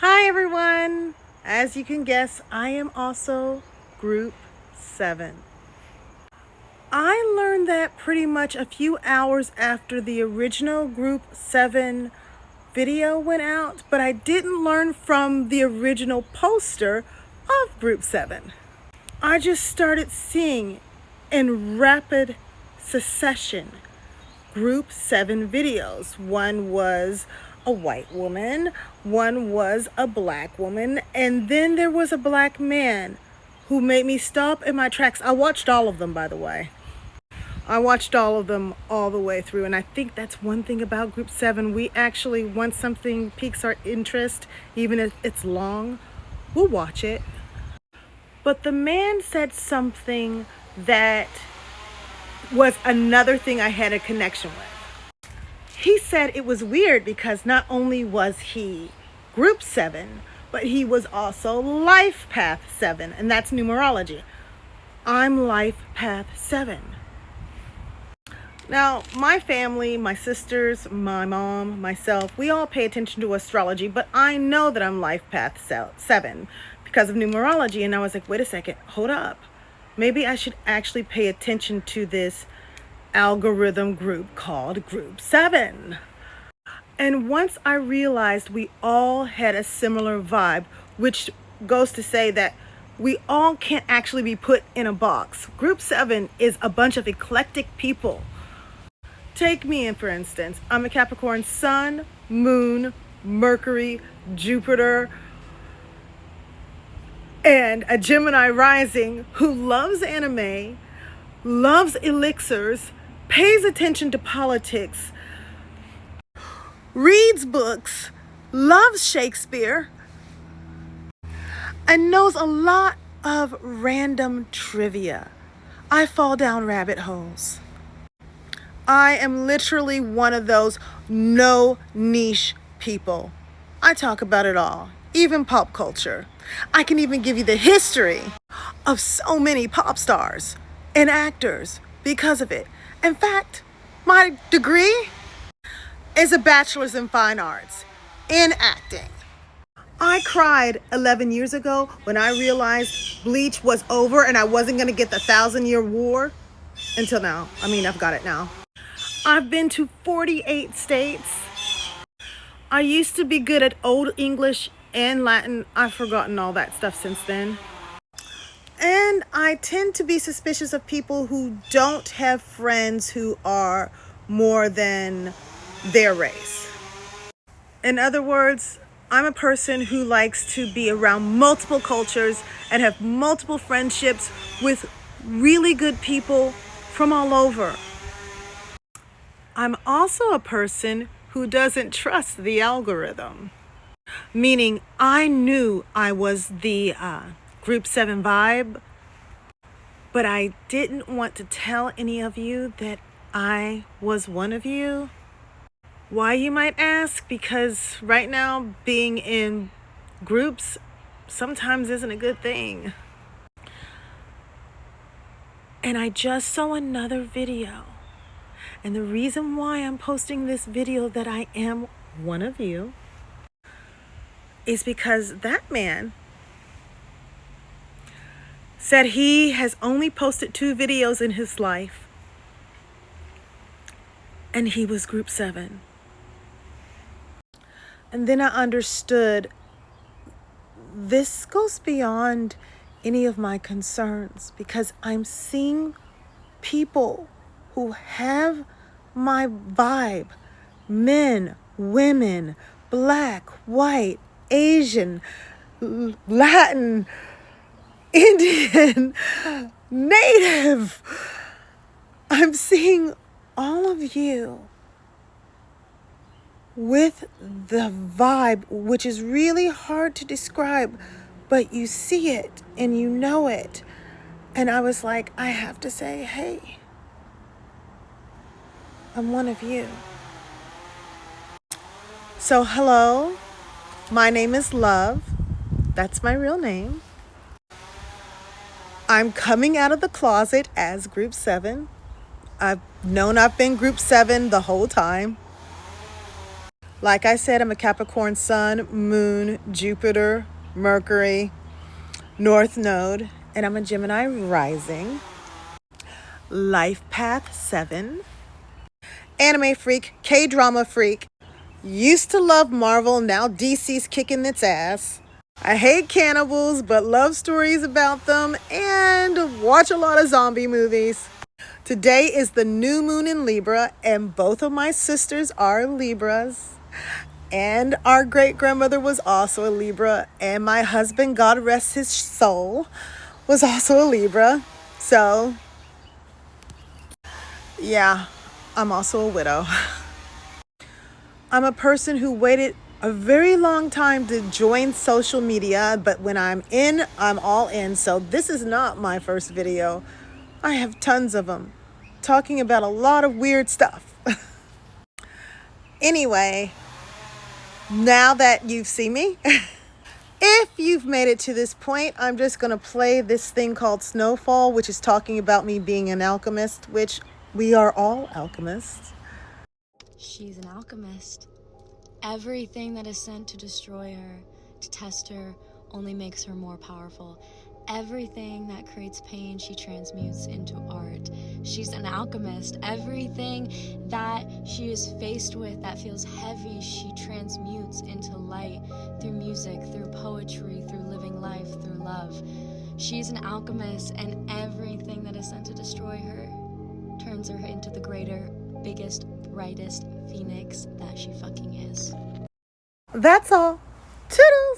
Hi everyone! As you can guess, I am also Group 7. I learned that pretty much a few hours after the original Group 7 video went out, but I didn't learn from the original poster of Group 7. I just started seeing in rapid succession Group 7 videos. One was a white woman, one was a black woman, and then there was a black man who made me stop in my tracks. I watched all of them, by the way. I watched all of them all the way through, and I think that's one thing about Group 7. We actually, once something piques our interest, even if it's long, we'll watch it. But the man said something that was another thing I had a connection with. He said it was weird because not only was he Group 7, but he was also Life Path 7, and that's numerology. I'm Life Path 7. Now, my family, my sisters, my mom, myself, we all pay attention to astrology, but I know that I'm Life Path 7 because of numerology, and I was like, wait a second, hold up. Maybe I should actually pay attention to this algorithm group called Group 7. And once I realized we all had a similar vibe, which goes to say that we all can't actually be put in a box. Group 7 is a bunch of eclectic people. Take me in, for instance. I'm a Capricorn Sun, Moon, Mercury, Jupiter, and a Gemini rising who loves anime, loves elixirs, pays attention to politics, reads books, loves Shakespeare, and knows a lot of random trivia. I fall down rabbit holes. I am literally one of those no niche people. I talk about it all, even pop culture. I can even give you the history of so many pop stars and actors because of it. In fact, my degree is a bachelor's in fine arts in acting. I cried 11 years ago when I realized Bleach was over and I wasn't going to get the 1,000-year war until now. I've got it now. I've been to 48 states. I used to be good at Old English and Latin. I've forgotten all that stuff since then. And I tend to be suspicious of people who don't have friends who are more than their race. In other words, I'm a person who likes to be around multiple cultures and have multiple friendships with really good people from all over. I'm also a person who doesn't trust the algorithm, meaning I knew I was the Group 7 vibe, but I didn't want to tell any of you that I was one of you. Why, you might ask? Because right now being in groups sometimes isn't a good thing. And I just saw another video. And the reason why I'm posting this video that I am one of you is because that man said he has only posted 2 videos in his life. And he was Group 7. And then I understood this goes beyond any of my concerns because I'm seeing people who have my vibe, men, women, black, white, Asian, Latin, Indian, Native. I'm seeing all of you with the vibe, which is really hard to describe, but you see it and you know it. And I was like, I have to say, hey, I'm one of you. So hello, my name is Love. That's my real name. I'm coming out of the closet as Group 7. I've known I've been Group 7 the whole time. Like I said, I'm a Capricorn Sun, Moon, Jupiter, Mercury, North Node, and I'm a Gemini rising. Life path 7. Anime freak, K-drama freak. Used to love Marvel, now DC's kicking its ass. I hate cannibals, but love stories about them and watch a lot of zombie movies. Today is the new moon in Libra, and both of my sisters are Libras. And our great-grandmother was also a Libra, and my husband, God rest his soul, was also a Libra. So, yeah, I'm also a widow. I'm a person who waited a very long time to join social media, but when I'm in, I'm all in. So this is not my first video. I have tons of them talking about a lot of weird stuff. Anyway, now that you've seen me, if you've made it to this point, I'm just going to play this thing called Snowfall, which is talking about me being an alchemist, which we are all alchemists. She's an alchemist. Everything that is sent to destroy her, to test her, only makes her more powerful. Everything that creates pain, she transmutes into art. She's an alchemist. Everything that she is faced with that feels heavy, she transmutes into light through music, through poetry, through living life, through love. She's an alchemist, and everything that is sent to destroy her turns her into the greater, biggest, brightest phoenix that she fucking is. That's all. Toodles!